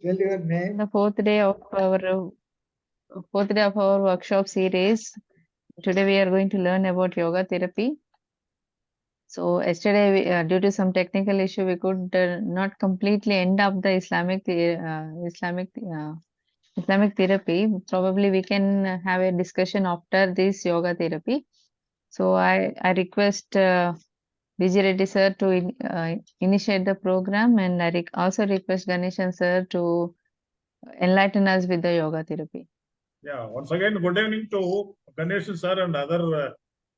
Tell your name. The fourth day of our workshop series. Today we are going to learn about yoga therapy. So yesterday, due to some technical issue, we could not completely end up the Islamic therapy. Probably we can have a discussion after this yoga therapy. So I request Vijay Reddy sir to initiate the program, and I also request Ganeshan sir to enlighten us with the yoga therapy. Yeah, once again, good evening to Ganesh sir and other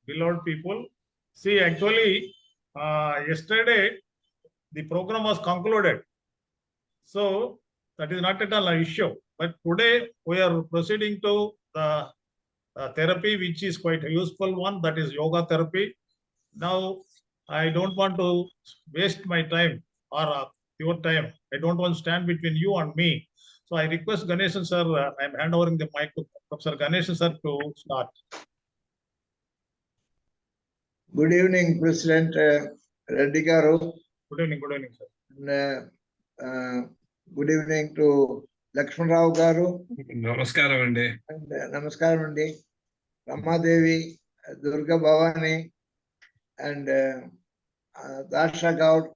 beloved people. See, actually, yesterday the program was concluded. So that is not at all an issue. But today we are proceeding to the therapy, which is quite a useful one, that is yoga therapy. Now, I don't want to waste my time or your time. I don't want to stand between you and me. So I request Ganeshan sir, I am handovering the mic to Professor Ganeshan sir to start. Good evening, President Reddy Garu. Good evening, sir. And, good evening to Lakshman Rao Garu. Namaskaram andi. And Namaskaram andi. Ramadevi, Durga Bhavani, and Dasha Gaud.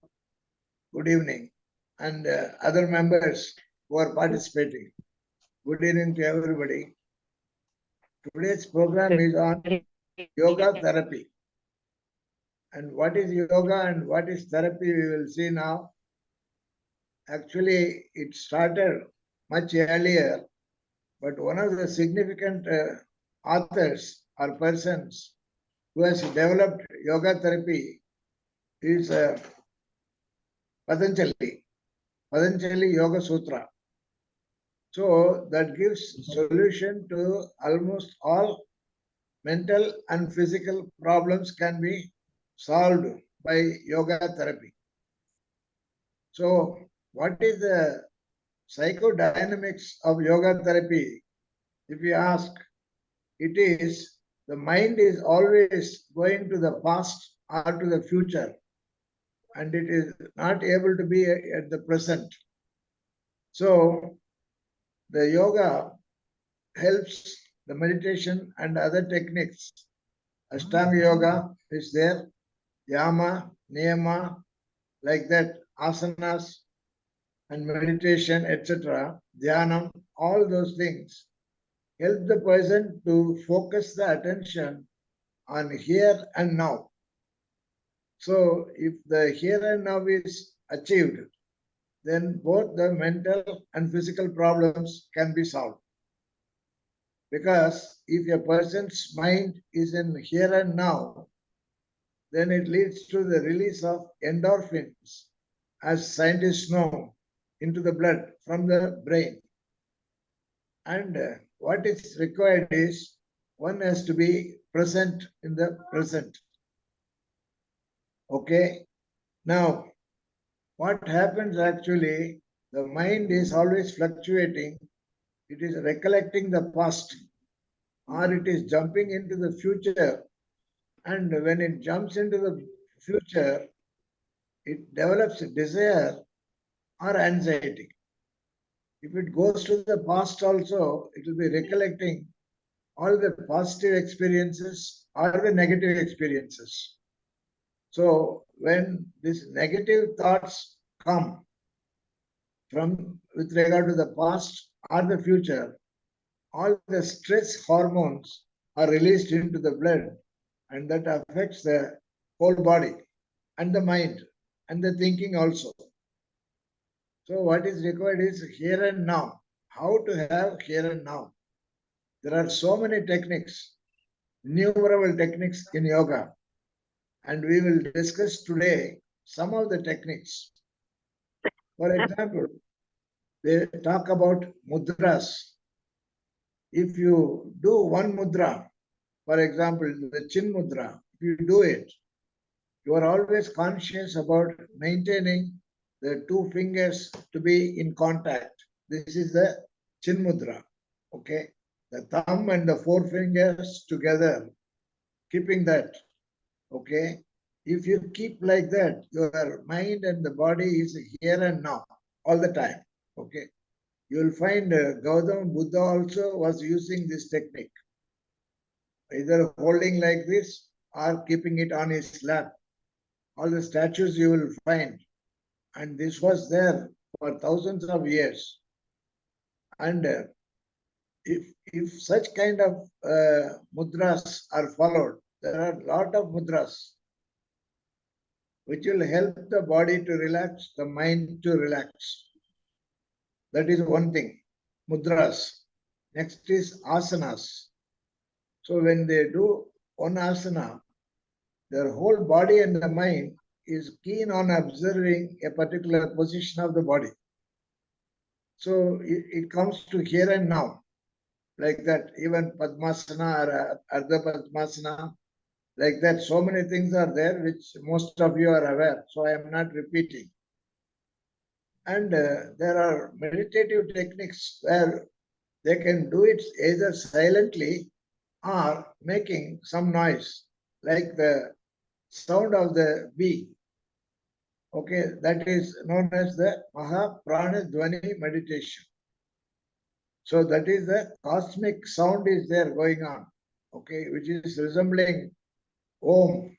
Good evening. And other members who are participating. Good evening to everybody. Today's program is on yoga therapy. And what is yoga and what is therapy, we will see now. Actually, it started much earlier, but one of the significant authors or persons who has developed yoga therapy is Patanjali Yoga Sutra. So that gives solution to almost all mental and physical problems can be solved by yoga therapy. So what is the psychodynamics of yoga therapy? If you ask, it is the mind is always going to the past or to the future, and it is not able to be at the present. So the yoga helps the meditation and other techniques. Ashtanga yoga is there, yama, niyama, like that, asanas and meditation, etc., dhyanam, all those things help the person to focus the attention on here and now. So if the here and now is achieved, then both the mental and physical problems can be solved. Because if a person's mind is in here and now, then it leads to the release of endorphins, as scientists know, into the blood from the brain. And what is required is one has to be present in the present. Okay. Now, what happens actually, the mind is always fluctuating. It is recollecting the past or it is jumping into the future. And when it jumps into the future, it develops a desire or anxiety. If it goes to the past also, it will be recollecting all the positive experiences or the negative experiences. So when these negative thoughts come from with regard to the past or the future, all the stress hormones are released into the blood, and that affects the whole body and the mind and the thinking also. So what is required is here and now. How to have here and now. There are so many techniques, innumerable techniques in yoga. And we will discuss today some of the techniques. For example, they talk about mudras. If you do one mudra, for example, the chin mudra, if you do it, you are always conscious about maintaining the two fingers to be in contact. This is the chin mudra, okay? The thumb and the four fingers together, keeping that, okay? If you keep like that, your mind and the body is here and now, all the time, okay? You will find Gautama Buddha also was using this technique, either holding like this or keeping it on his lap. All the statues you will find, and this was there for thousands of years. And if such kind of mudras are followed, there are a lot of mudras which will help the body to relax, the mind to relax. That is one thing, mudras. Next is asanas. So when they do one asana, their whole body and the mind is keen on observing a particular position of the body. So it comes to here and now, like that. Even Padmasana or Ardha Padmasana, like that. So many things are there which most of you are aware. So I am not repeating. And there are meditative techniques where they can do it either silently or making some noise, like the sound of the bee. Okay, that is known as the Mahaprana Dvani meditation. So that is the cosmic sound is there going on, okay, which is resembling Om.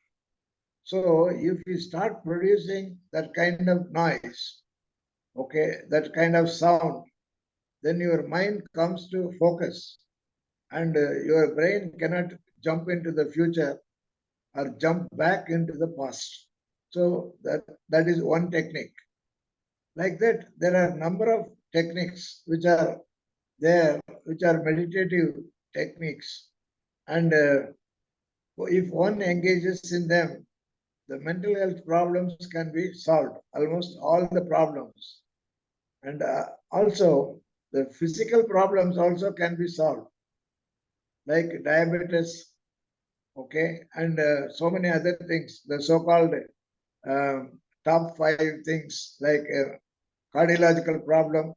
So if you start producing that kind of noise, okay, that kind of sound, then your mind comes to focus and your brain cannot jump into the future or jump back into the past. So that is one technique. Like that, there are a number of techniques which are there, which are meditative techniques. And if one engages in them, the mental health problems can be solved, almost all the problems. And also, the physical problems also can be solved, like diabetes, okay, and so many other things, the so-called top 5 things like cardiological problem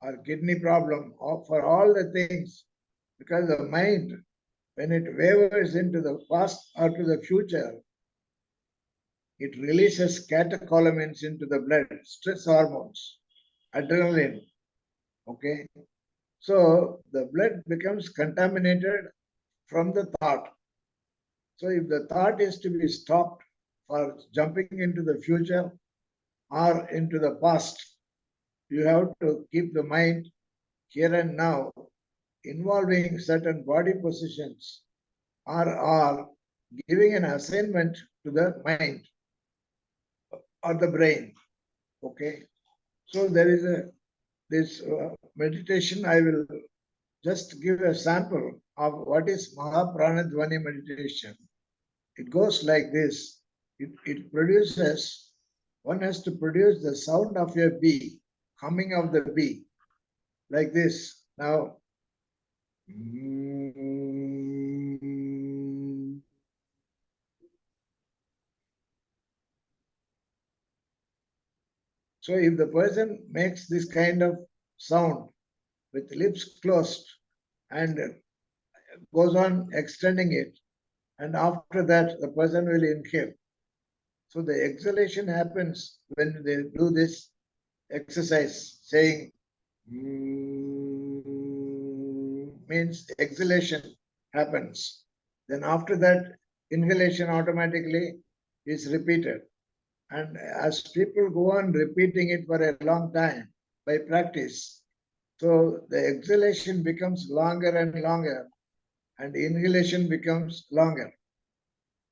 or kidney problem, or for all the things, because the mind, when it wavers into the past or to the future, it releases catecholamines into the blood, stress hormones, adrenaline, okay. So the blood becomes contaminated from the thought. So if the thought is to be stopped for jumping into the future or into the past, you have to keep the mind here and now, involving certain body positions or giving an assignment to the mind or the brain. Okay. So there is this meditation. I will just give a sample of what is Mahaprana Dvani meditation. It goes like this. It produces, one has to produce the sound of a bee, humming of the bee, like this. Now, so if the person makes this kind of sound with lips closed and goes on extending it, and after that the person will inhale. So the exhalation happens when they do this exercise, saying means exhalation happens. Then after that, inhalation automatically is repeated. And as people go on repeating it for a long time by practice, so the exhalation becomes longer and longer, and inhalation becomes longer.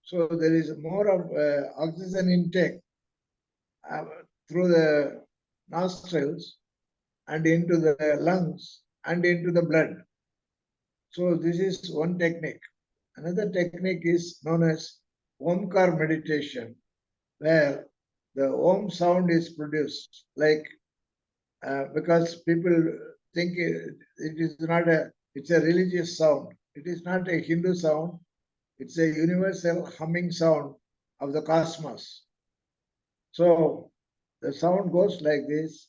So there is more of oxygen intake through the nostrils and into the lungs and into the blood. So this is one technique. Another technique is known as Omkar meditation, where the Om sound is produced, like because people think it is not it's a religious sound. It is not a Hindu sound. It's a universal humming sound of the cosmos. So the sound goes like this.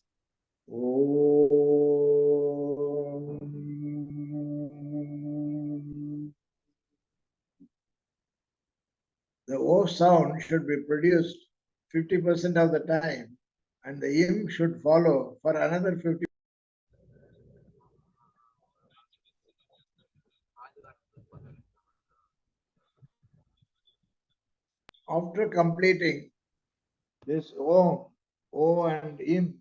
The O sound should be produced 50% of the time, and the im should follow for another 50%. after completing this O and Im,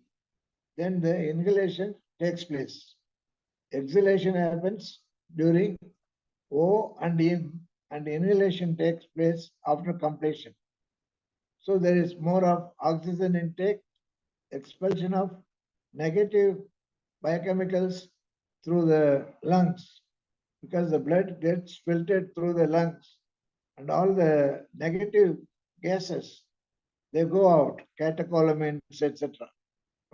then the inhalation takes place. Exhalation happens during O and Im, and inhalation takes place after completion. So there is more of oxygen intake, expulsion of negative biochemicals through the lungs, because the blood gets filtered through the lungs, and all the negative gases, they go out, catecholamines, etc.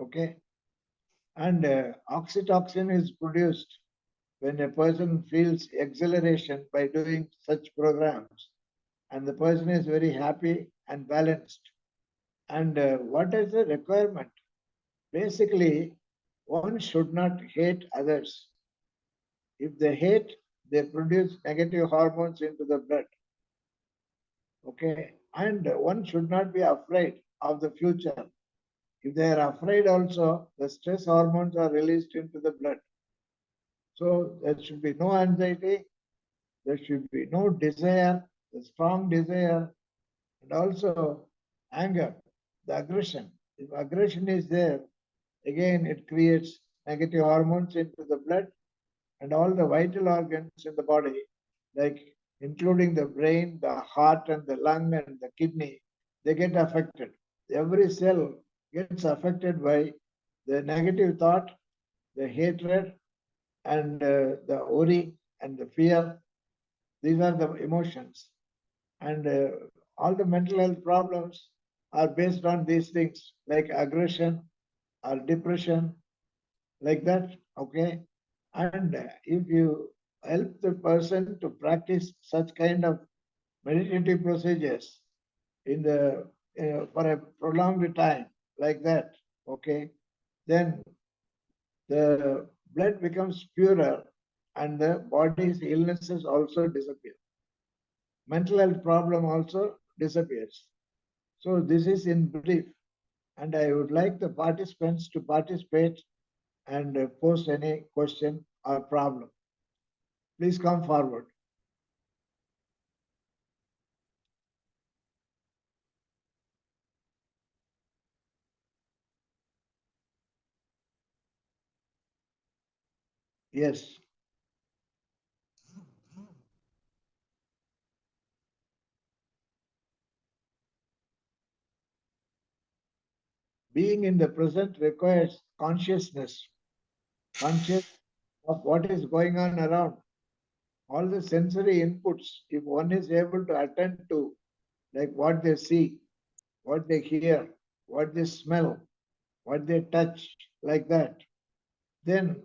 Okay, and oxytocin is produced when a person feels exhilaration by doing such programs, and the person is very happy and balanced. And what is the requirement? Basically, one should not hate others. If they hate, they produce negative hormones into the blood. Okay, and one should not be afraid of the future. If they are afraid also, the stress hormones are released into the blood. So there should be no anxiety, there should be no desire, the strong desire, and also anger, the aggression. If aggression is there, again it creates negative hormones into the blood, and all the vital organs in the body, like including the brain, the heart, and the lung, and the kidney, they get affected. Every cell gets affected by the negative thought, the hatred, and the worry and the fear. These are the emotions. And all the mental health problems are based on these things, like aggression or depression, like that. Okay. And if you help the person to practice such kind of meditative procedures in the for a prolonged time, like that, okay, then the blood becomes purer and the body's illnesses also disappear. Mental health problem also disappears. So this is in brief, and I would like the participants to participate and post any question or problem. Please come forward. Yes. Being in the present requires consciousness, conscious of what is going on around. All the sensory inputs, if one is able to attend to, like what they see, what they hear, what they smell, what they touch, like that, then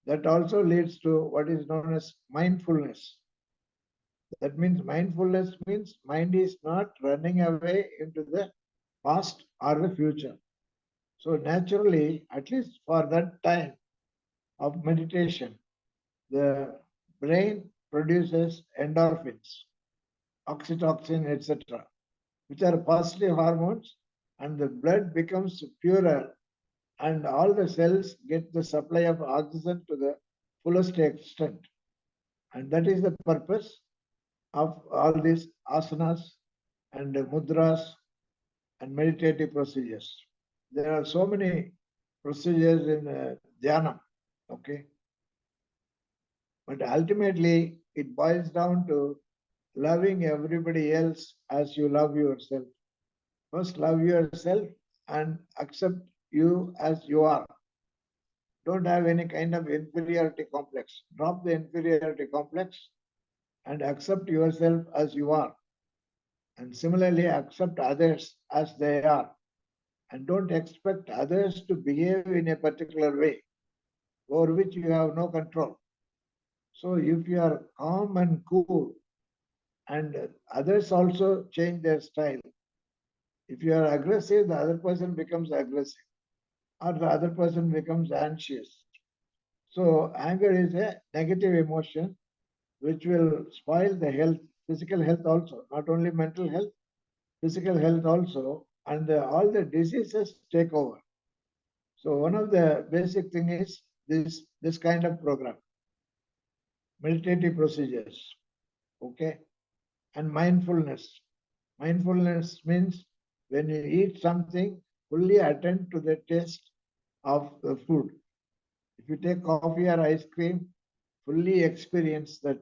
that also leads to what is known as mindfulness. That means mindfulness means mind is not running away into the past or the future. So naturally, at least for that time of meditation, the brain produces endorphins, oxytocin, etc., which are positive hormones, and the blood becomes purer, and all the cells get the supply of oxygen to the fullest extent. And that is the purpose of all these asanas and mudras and meditative procedures. There are so many procedures in dhyana, okay? But ultimately, it boils down to loving everybody else as you love yourself. First, love yourself and accept you as you are. Don't have any kind of inferiority complex. Drop the inferiority complex and accept yourself as you are. And similarly, accept others as they are. And don't expect others to behave in a particular way over which you have no control. So if you are calm and cool, and others also change their style. If you are aggressive, the other person becomes aggressive, or the other person becomes anxious. So anger is a negative emotion which will spoil the health, physical health also, not only mental health, physical health also, and all the diseases take over. So one of the basic thing is this kind of program, meditative procedures, okay, and mindfulness. Mindfulness means when you eat something, fully attend to the taste of the food. If you take coffee or ice cream, fully experience that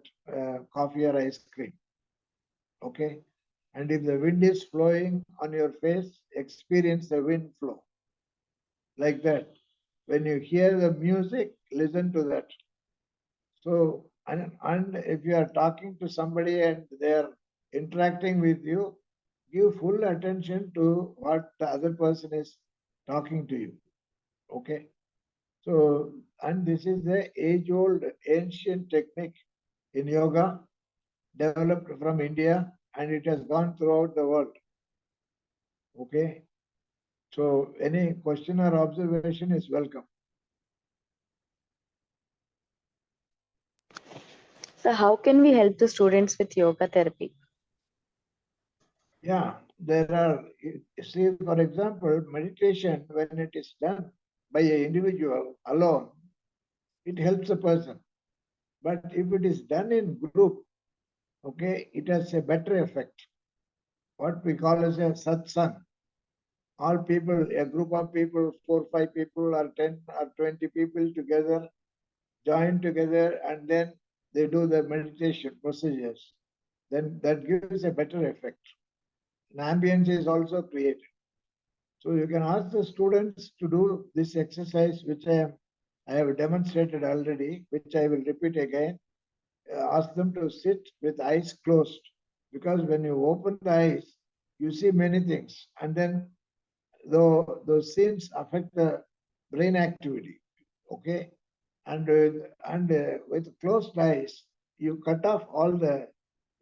coffee or ice cream. Okay. And if the wind is flowing on your face, experience the wind flow. Like that. When you hear the music, listen to that. So, and if you are talking to somebody and they are interacting with you, give full attention to what the other person is talking to you. Okay. So, and this is the age old ancient technique in yoga developed from India and it has gone throughout the world. Okay. So, any question or observation is welcome. So how can we help the students with yoga therapy? Yeah, there are, see, for example, meditation, when it is done by an individual alone, it helps a person. But if it is done in group, okay, it has a better effect. What we call as a satsang. All people, a group of people, 4 or 5 people, or 10 or 20 people together, join together, and then they do the meditation procedures. Then that gives a better effect. An ambience is also created. So you can ask the students to do this exercise, which I have demonstrated already, which I will repeat again. Ask them to sit with eyes closed, because when you open the eyes, you see many things, and then though those scenes affect the brain activity. Okay, and with closed eyes, you cut off all the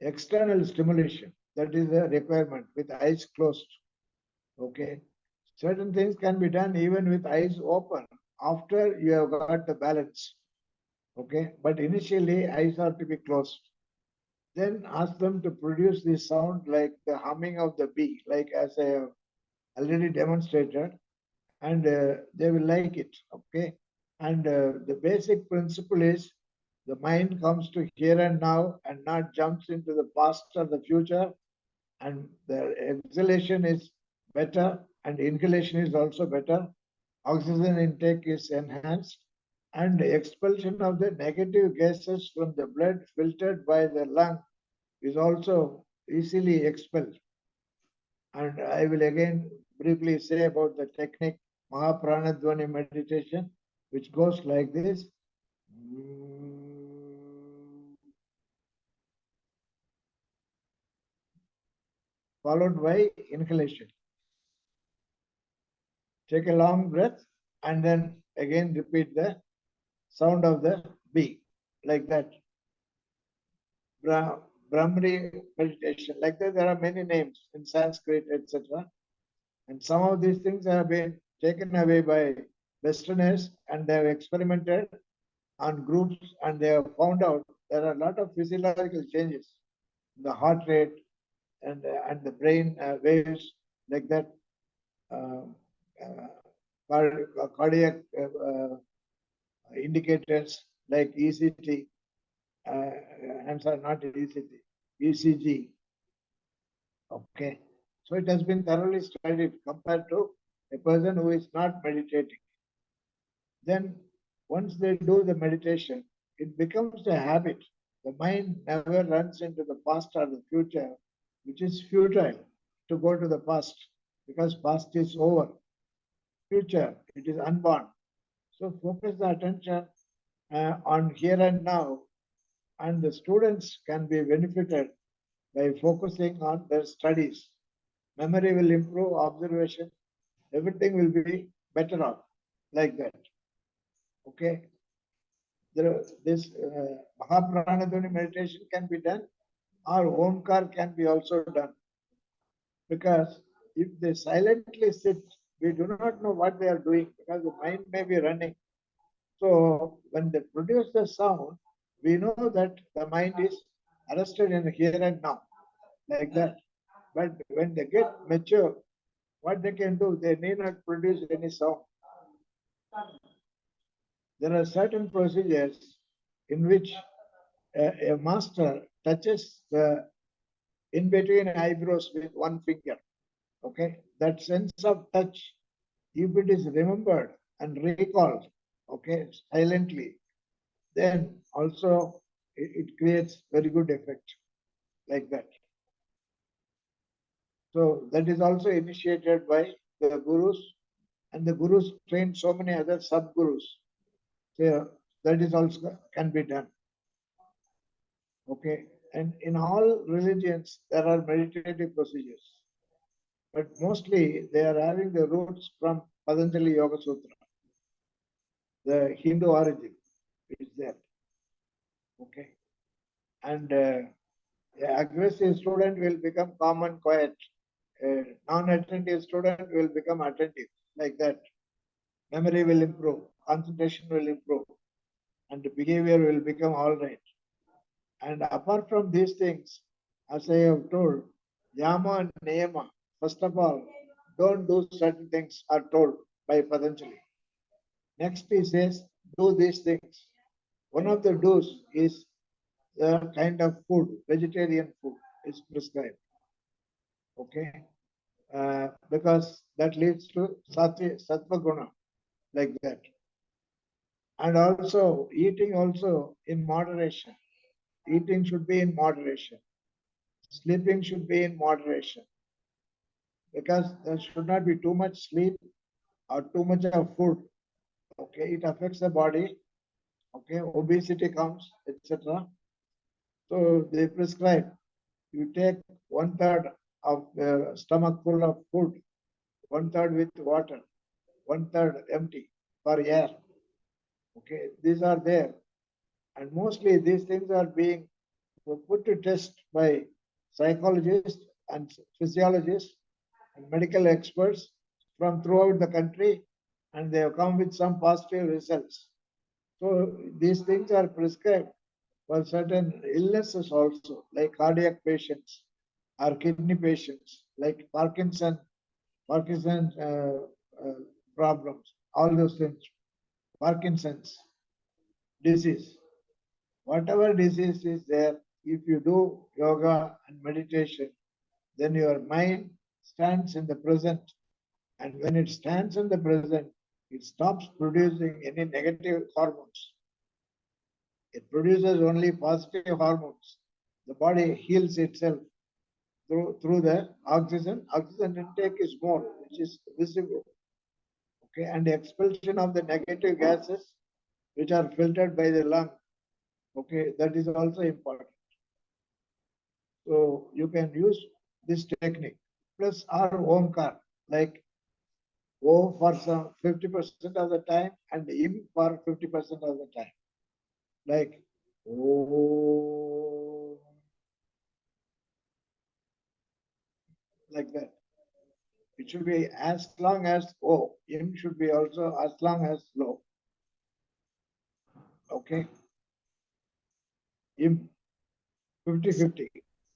external stimulation. That is a requirement with eyes closed. Okay, certain things can be done even with eyes open after you have got the balance. Okay, but initially eyes are to be closed. Then ask them to produce this sound like the humming of the bee, like as I have already demonstrated, and they will like it. Okay, and the basic principle is the mind comes to here and now and not jumps into the past or the future, and the exhalation is better and inhalation is also better. Oxygen intake is enhanced, and the expulsion of the negative gases from the blood filtered by the lung is also easily expelled. And I will again briefly say about the technique Mahapranadhvani meditation, which goes like this. Followed by inhalation. Take a long breath and then again repeat the sound of the bee, like that. Brahmari meditation, like that. There are many names in Sanskrit, etc. And some of these things have been taken away by Westerners, and they have experimented on groups, and they have found out there are a lot of physiological changes, the heart rate and the brain waves, like that. Uh, Cardiac indicators like ECT, I'm sorry, not ECT, ECG. Okay, so it has been thoroughly studied compared to a person who is not meditating. Then once they do the meditation, it becomes a habit. The mind never runs into the past or the future, which is futile to go to the past, because past is over. Future, it is unborn. So focus the attention on here and now, and the students can be benefited by focusing on their studies. Memory will improve, observation, everything will be better off, like that. Okay. This Mahapranadhvani meditation can be done, or Omkar can be also done. Because if they silently sit, we do not know what they are doing, because the mind may be running. So when they produce the sound, we know that the mind is arrested in here and now, like that. But when they get mature, what they can do, they need not produce any sound. There are certain procedures in which a master touches the in between eyebrows with one finger. Okay, that sense of touch, if it is remembered and recalled, okay, silently, then also it creates very good effect like that. So that is also initiated by the gurus, and the gurus train so many other sub-gurus. So that is also can be done. Okay, and in all religions there are meditative procedures, but mostly they are having the roots from Patanjali Yoga Sutra, the Hindu origin is there. Okay, and the aggressive student will become calm and quiet. A non-attentive student will become attentive, like that. Memory will improve, concentration will improve, and the behavior will become all right. And apart from these things, as I have told, Yama and Niyama, first of all, don't do certain things are told by Patanjali. Next he says, do these things. One of the do's is the kind of food, vegetarian food is prescribed. Okay, because that leads to sattva guna, like that. And also eating also in moderation. Eating should be in moderation. Sleeping should be in moderation, because there should not be too much sleep or too much of food. Okay, it affects the body. Okay, obesity comes, etc. So they prescribe you take 1/3 of the stomach full of food, 1/3 with water, 1/3 empty for air. Okay, these are there, and mostly these things are being put to test by psychologists and physiologists and medical experts from throughout the country, and they have come with some positive results. So these things are prescribed for certain illnesses also, like cardiac patients or kidney patients, like Parkinson's uh, problems, all those things, Parkinson's disease. Whatever disease is there, if you do yoga and meditation, then your mind stands in the present. And when it stands in the present, it stops producing any negative hormones. It produces only positive hormones. The body heals itself through the oxygen. Oxygen intake is more, which is visible. Okay, and the expulsion of the negative gases, which are filtered by the lung. Okay, that is also important. So you can use this technique plus our Omkar, like O for some 50% of the time and Im for 50% of the time. Like O, like that. It should be as long as O. Im should be also as long as low. Okay. Im 50-50.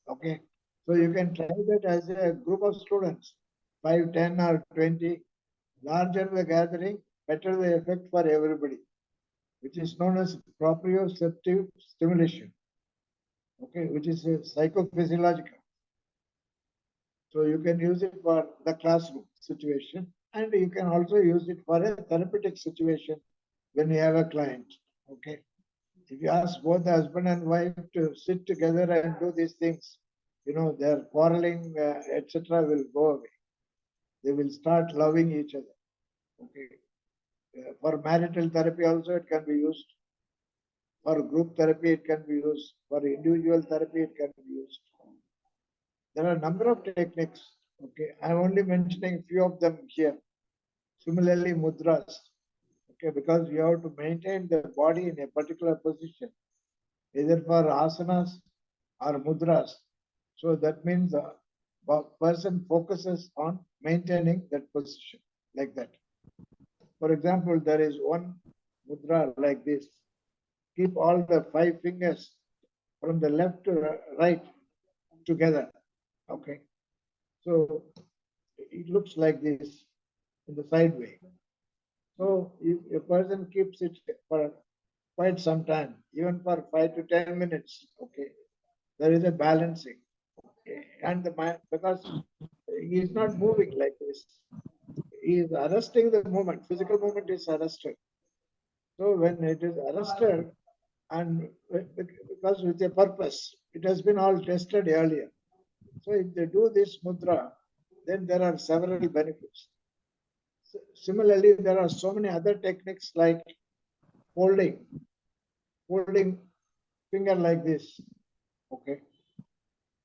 Okay. So you can try that as a group of students, 5, 10 or 20. Larger the gathering, better the effect for everybody, which is known as proprioceptive stimulation. Okay, which is a psychophysiological. So you can use it for the classroom situation, and you can also use it for a therapeutic situation when you have a client. Okay, if you ask both the husband and wife to sit together and do these things, their quarreling, etc., will go away. They will start loving each other. Okay. For marital therapy also it can be used. For group therapy it can be used. For individual therapy it can be used. There are a number of techniques. Okay, I'm only mentioning a few of them here. Similarly, mudras. Okay, because you have to maintain the body in a particular position, either for asanas or mudras. So that means the person focuses on maintaining that position like that. For example, there is one mudra like this. Keep all the 5 fingers from the left to right together. Okay. So it looks like this in the side way. So if a person keeps it for quite some time, even for 5 to 10 minutes, okay, there is a balancing. and the mind, because he is not moving like this. He is arresting the movement. Physical movement is arrested. So when it is arrested, and because with a purpose, it has been all tested earlier. So if they do this mudra, then there are several benefits. Similarly, there are so many other techniques like holding finger like this. Okay.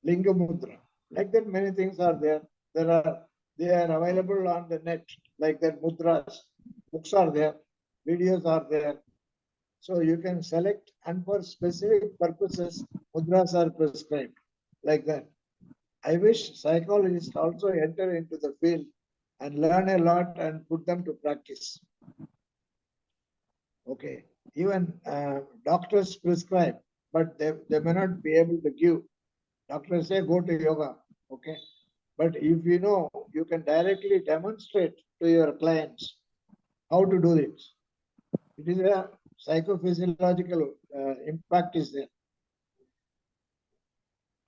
Linga mudra. Like that, many things are there. They are available on the net, like that mudras. Books are there, videos are there. So you can select, and for specific purposes, mudras are prescribed, like that. I wish psychologists also enter into the field and learn a lot and put them to practice. Okay. Even doctors prescribe, but they may not be able to give. Doctors say go to yoga. Okay. But if you know, you can directly demonstrate to your clients how to do it. It is a psychophysiological impact is there.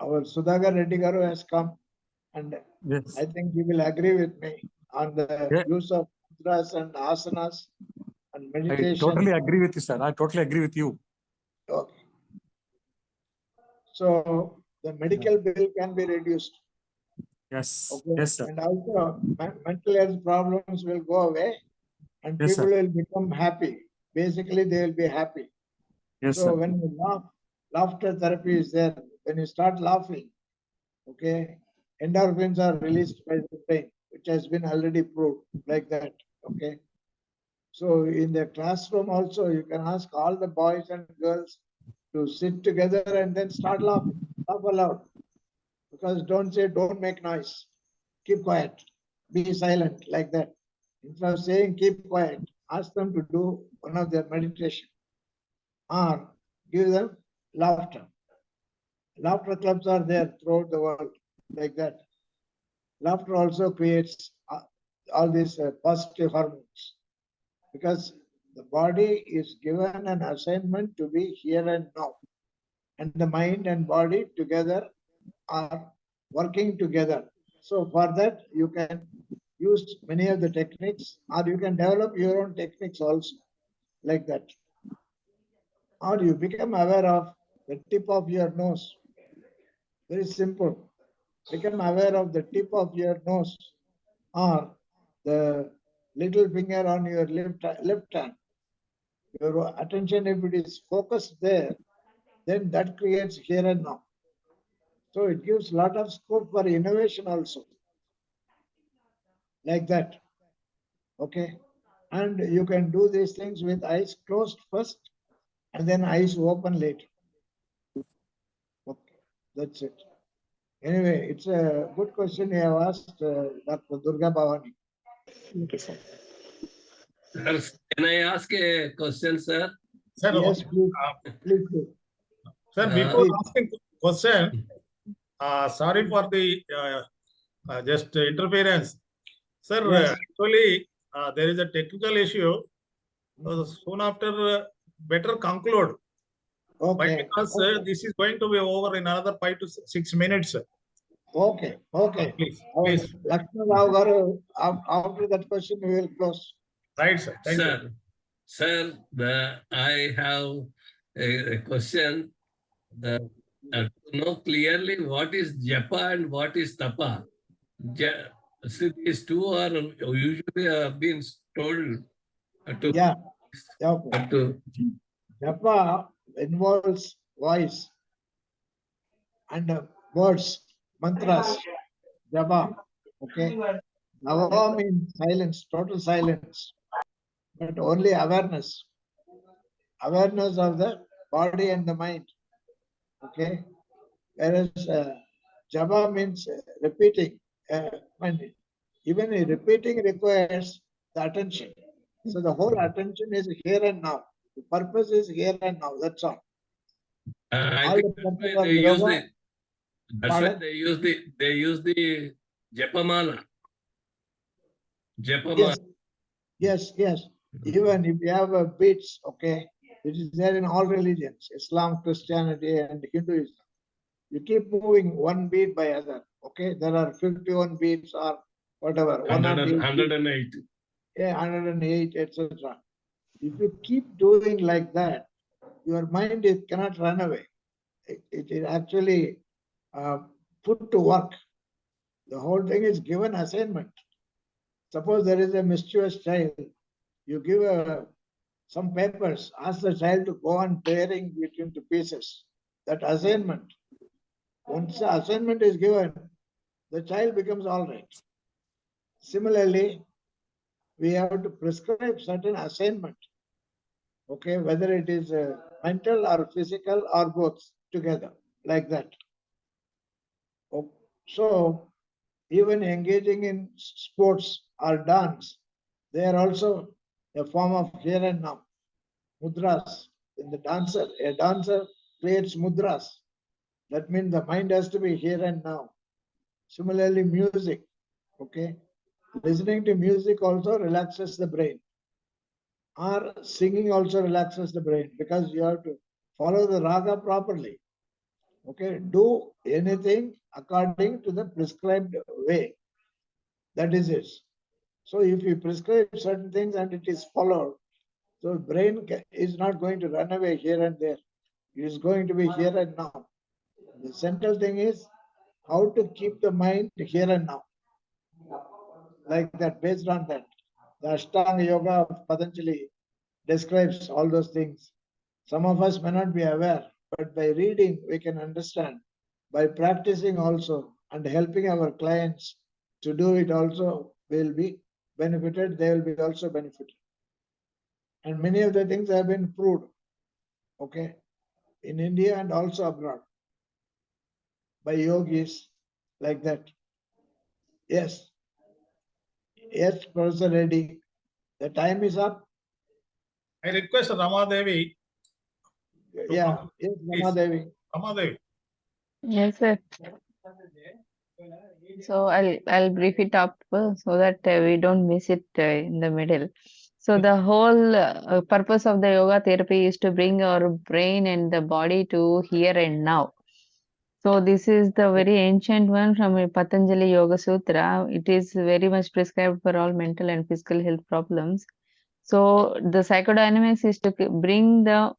Our Sudhagar Reddy Garu has come, and Yes. I think he will agree with me on the Yeah. use of mudras and asanas and I meditation. totally agree with you, sir. I totally agree with you. Okay. So the medical bill can be reduced. Yes. Okay. Yes, sir. And also mental health problems will go away, and Yes, people sir. will become happy. Basically, they will be happy. Yes, So sir. when you laugh, laughter therapy is there. When you start laughing, okay, endorphins are released by the brain, which has been already proved, like that. Okay. So in the classroom also, you can ask all the boys and girls to sit together and then start laughing, laugh aloud. Because don't say, don't make noise, keep quiet, be silent, like that. Instead of saying keep quiet, ask them to do one of their meditation or give them laughter. Laughter clubs are there throughout the world, like that. Laughter also creates all these positive hormones, because the body is given an assignment to be here and now, and the mind and body together are working together. So for that, you can use many of the techniques, or you can develop your own techniques also, like that. Or you become aware of the tip of your nose. Very simple. Become aware of the tip of your nose, or the little finger on your left hand. Your attention, if it is focused there, then that creates here and now. So it gives a lot of scope for innovation also, like that. Okay. And you can do these things with eyes closed first and then eyes open later. Okay, that's it. Anyway, it's a good question you have asked, Dr. Durga Bhavani. Thank you, sir. Sir, can I ask a question, sir? Sir, Yes, please, please do. sir, Uh, before Please. asking question, sorry for the just interference. Sir, Yes. actually, there is a technical issue. Soon after, better conclude. Why? Okay. Because Okay. this is going to be over in another 5 to 6 minutes. Okay. Okay. Please, Our please. Lakshmi Rao Garu, after that question, we will close. Right, sir. Thank you. Sir, I have a question. To know clearly what is japa and what is tapa. See, these two are usually been told to. Yeah. Okay. To Japa involves voice and words, mantras, japa. Okay. Nava means silence, total silence, but only awareness. Awareness of the body and the mind. Okay. Whereas japa means repeating. When even repeating requires the attention. So the whole attention is here and now. The purpose is here and now. That's all. I All think the that's purpose why of they use yoga. that's why Pardon? they use the japamala. Yes, yes. Even if you have a beats, okay, it is there in all religions, Islam, Christianity, and Hinduism. You keep moving one beat by other. Okay, there are 51 beats or whatever, 108 108. yeah, 108, etc. If you keep doing like that, your mind cannot run away. It is actually put to work. The whole thing is given assignment. Suppose there is a mischievous child, you give some papers, ask the child to go on tearing it into pieces. That assignment. Once the assignment is given, the child becomes all right. Similarly, we have to prescribe certain assignment. Okay, whether it is mental or physical or both together, like that. So, even engaging in sports or dance, they are also a form of here and now. Mudras. In the dancer, a dancer creates mudras. That means the mind has to be here and now. Similarly, music. Okay. Listening to music also relaxes the brain. Or singing also relaxes the brain because you have to follow the raga properly. Okay. Do anything according to the prescribed way. That is it. So if you prescribe certain things and it is followed, so brain is not going to run away here and there. It is going to be here and now. The central thing is how to keep the mind here and now. Like that, based on that. The Ashtanga Yoga of Patanjali describes all those things. Some of us may not be aware, but by reading, we can understand. By practicing also and helping our clients to do it also, will be benefited, they will be also benefited. And many of the things have been proved, okay, in India and also abroad by yogis like that. Yes. Yes, Professor Reddy. The time is up. I request Rama Devi. Yeah, yes, Ramadevi. Rama Devi. Yes, sir. So I'll brief it up so that we don't miss it in the middle. So the whole purpose of the yoga therapy is to bring our brain and the body to here and now. So this is the very ancient one from Patanjali Yoga Sutra. It is very much prescribed for all mental and physical health problems. So the psychodynamics is to bring the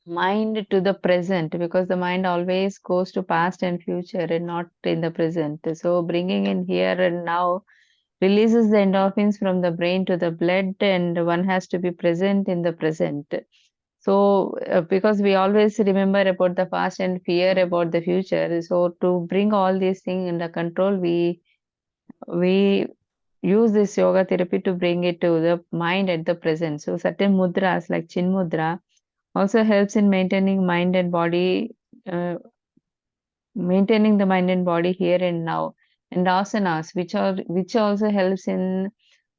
mind to the present, because the mind always goes to past and future and not in the present. So bringing in here and now releases the endorphins from the brain to the blood, and one has to be present in the present. So because we always remember about the past and fear about the future, so to bring all these things under control, we use this yoga therapy to bring it to the mind at the present. So certain mudras like Chin Mudra also helps in maintaining the mind and body here and now. And asanas, which also helps in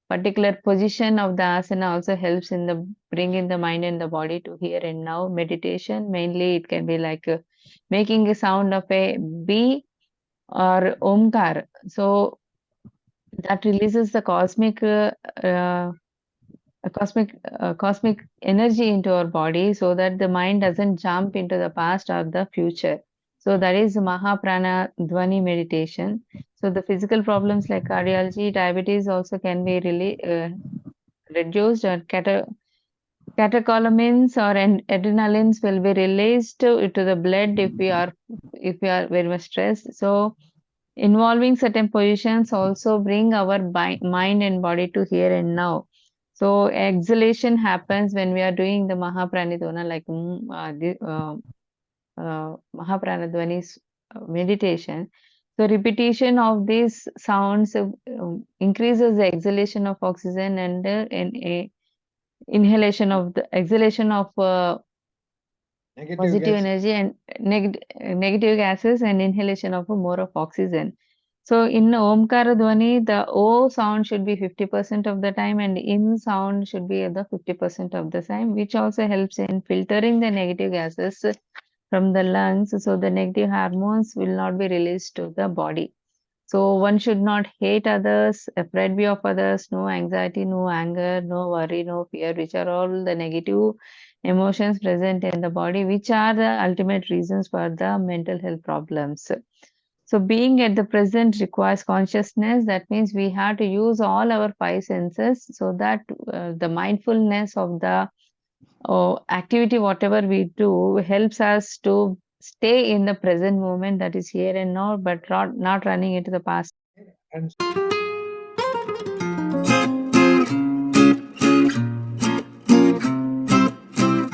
particular position of the asana, also helps in the bringing the mind and the body to here and now. Meditation, mainly it can be like making a sound of a B or omkar. So that releases the cosmic energy into our body, so that the mind doesn't jump into the past or the future. So that is Mahaprana Dwani meditation. So the physical problems like cardiology, diabetes also can be really reduced, or catecholamines or adrenalines will be released to the blood if we are very much stressed. So involving certain positions also bring our mind and body to here and now. So exhalation happens when we are doing the Mahapranidhana, like Mahapranadhvani meditation. So repetition of these sounds increases the exhalation of oxygen and inhalation of the exhalation of Negative positive gas. energy and negative gases, and inhalation of more of oxygen. So in Omkara Dhwani, the O sound should be 50% of the time, and in sound should be the 50% of the time, which also helps in filtering the negative gases from the lungs, so the negative hormones will not be released to the body. So one should not hate others, afraid be of others, no anxiety, no anger, no worry, no fear, which are all the negative emotions present in the body, which are the ultimate reasons for the mental health problems. So being at the present requires consciousness. That means we have to use all our five senses so that the mindfulness of the activity, whatever we do, helps us to stay in the present moment, that is here and now, but not running into the past. And